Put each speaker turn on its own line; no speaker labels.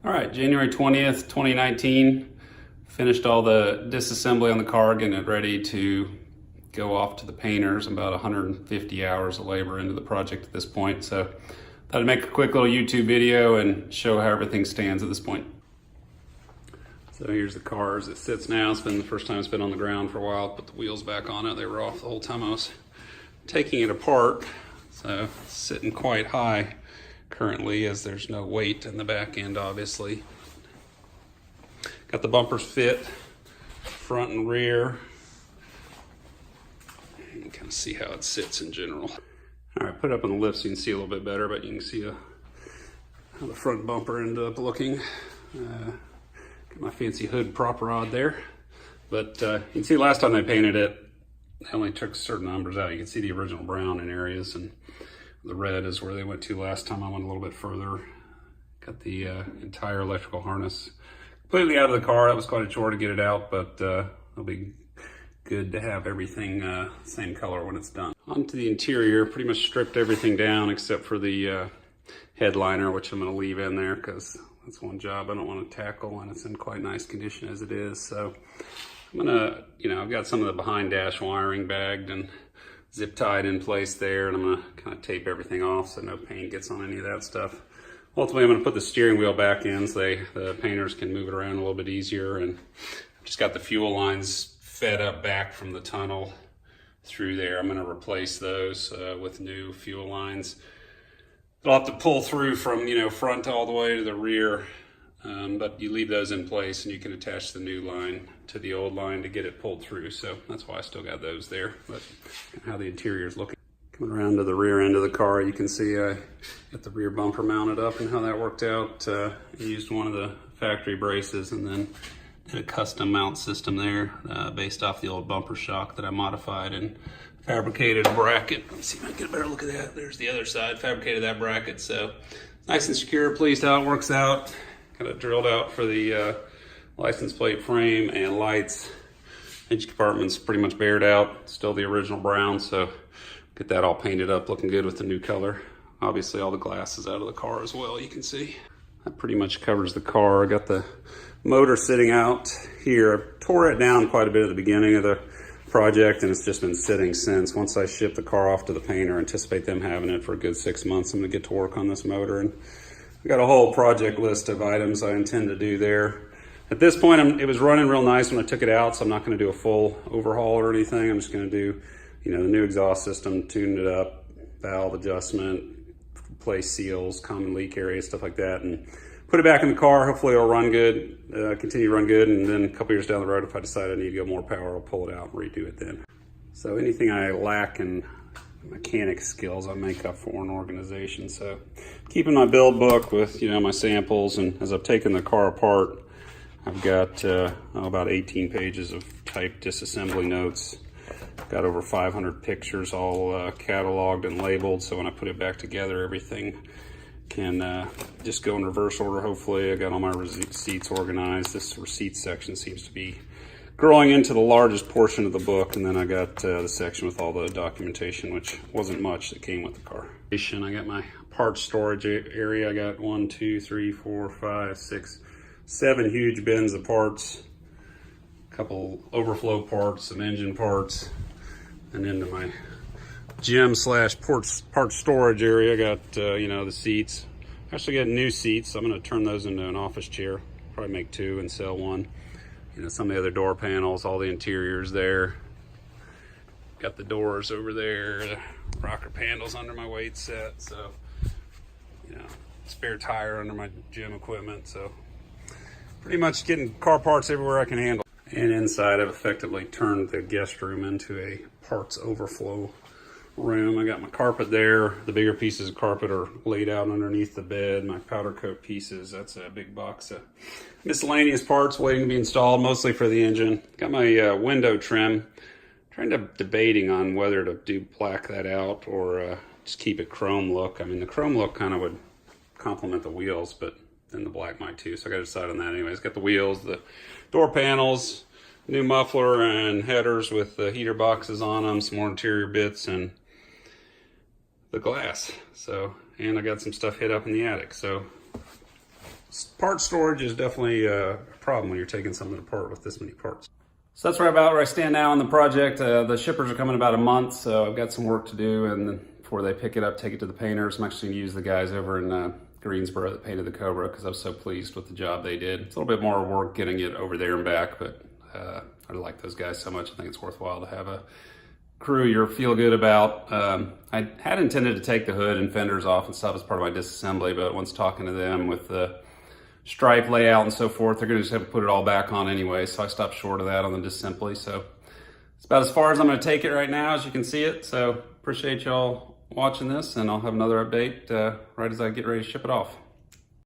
All right, January 20th, 2019. Finished all the disassembly on the car, getting it ready to go off to the painters. About 150 hours of labor into the project at this point. So thought I'd make a quick little YouTube video and show how everything stands at this point. So here's the car as it sits now. It's been the first time it's been on the ground for a while. Put the wheels back on it. They were off the whole time I was taking it apart. So it's sitting quite high currently, as there's no weight in the back end, obviously. Got the bumpers fit, front and rear. You can kind of see how it sits in general. All right, put it up on the lift so you can see a little bit better, but you can see how the front bumper ended up looking. Got my fancy hood prop rod there. But you can see last time I painted it, I only took certain numbers out. You can see the original brown in areas, and the red is where they went to last time. I went a little bit further. Got the entire electrical harness completely out of the car. That was quite a chore to get it out, but it'll be good to have everything same color when it's done. Onto the interior, pretty much stripped everything down except for the headliner, which I'm gonna leave in there because that's one job I don't want to tackle, and it's in quite nice condition as it is. So I'm gonna, I've got some of the behind dash wiring bagged and zip tied in place there, and I'm gonna kind of tape everything off so no paint gets on any of that stuff. Ultimately, I'm gonna put the steering wheel back in so the painters can move it around a little bit easier, and just got the fuel lines fed up back from the tunnel through there. I'm gonna replace those with new fuel lines. I'll have to pull through from front all the way to the rear, but you leave those in place and you can attach the new line to the old line to get it pulled through. So that's why I still got those there. But how the interior is looking. Coming around to the rear end of the car, you can see I got the rear bumper mounted up and how that worked out. I used one of the factory braces and then did a custom mount system there based off the old bumper shock that I modified and fabricated a bracket. Let me see if I can get a better look at that. There's the other side, fabricated that bracket. So nice and secure, pleased how it works out. Got it drilled out for the license plate frame and lights. Each compartment's pretty much bared out, still the original brown, so get that all painted up, looking good with the new color. Obviously all the glass is out of the car as well, you can see. That pretty much covers the car. I got the motor sitting out here. I tore it down quite a bit at the beginning of the project, and it's just been sitting since. Once I ship the car off to the painter, I anticipate them having it for a good 6 months. I'm gonna get to work on this motor, and I got a whole project list of items I intend to do there. At this point, it was running real nice when I took it out, so I'm not gonna do a full overhaul or anything. I'm just gonna do, the new exhaust system, tune it up, valve adjustment, replace seals, common leak areas, stuff like that, and put it back in the car. Hopefully it'll run good, continue to run good, and then a couple years down the road, if I decide I need to go more power, I'll pull it out and redo it then. So anything I lack in mechanic skills, I make up for in organization. So keeping my build book with, my samples, and as I've taken the car apart, I've got about 18 pages of typed disassembly notes. Got over 500 pictures all cataloged and labeled, so when I put it back together, everything can just go in reverse order, hopefully. I got all my receipts organized. This receipt section seems to be growing into the largest portion of the book, and then I got the section with all the documentation, which wasn't much, that came with the car. I got my parts storage area. I got 1, 2, 3, 4, 5, 6, 7 huge bins of parts, a couple overflow parts, some engine parts, and into my gym / parts storage area. I got the seats. Actually got new seats. I'm going to turn those into an office chair. Probably make 2 and sell 1. Some of the other door panels, all the interiors there. Got the doors over there, the rocker panels under my weight set. So, spare tire under my gym equipment. So pretty much getting car parts everywhere I can handle. And inside I've effectively turned the guest room into a parts overflow room. I got my carpet there. The bigger pieces of carpet are laid out underneath the bed. My powder coat pieces, that's a big box of miscellaneous parts waiting to be installed, mostly for the engine. Got my window trim. Debating on whether to do black that out or just keep it chrome look. I mean, the chrome look kind of would complement the wheels, but then the black might too. So I got to decide on that anyways. Got the wheels, the door panels, new muffler and headers with the heater boxes on them, some more interior bits, and the glass. So, and I got some stuff hid up in the attic. So Part storage is definitely a problem when you're taking something apart with this many parts. So that's right about where I stand now on the project. The shippers are coming in about a month, so I've got some work to do, and then before they pick it up, take it to the painters. I'm actually going to use the guys over in Greensboro that painted the Cobra because I was so pleased with the job they did. It's a little bit more work getting it over there and back, but I like those guys so much. I think it's worthwhile to have a crew you feel good about. I had intended to take the hood and fenders off and stuff as part of my disassembly, but once talking to them with the stripe layout and so forth, they're gonna just have to put it all back on anyway, so I stopped short of that on the disassembly. So it's about as far as I'm gonna take it right now, as you can see it. So appreciate y'all watching this, and I'll have another update right as I get ready to ship it off.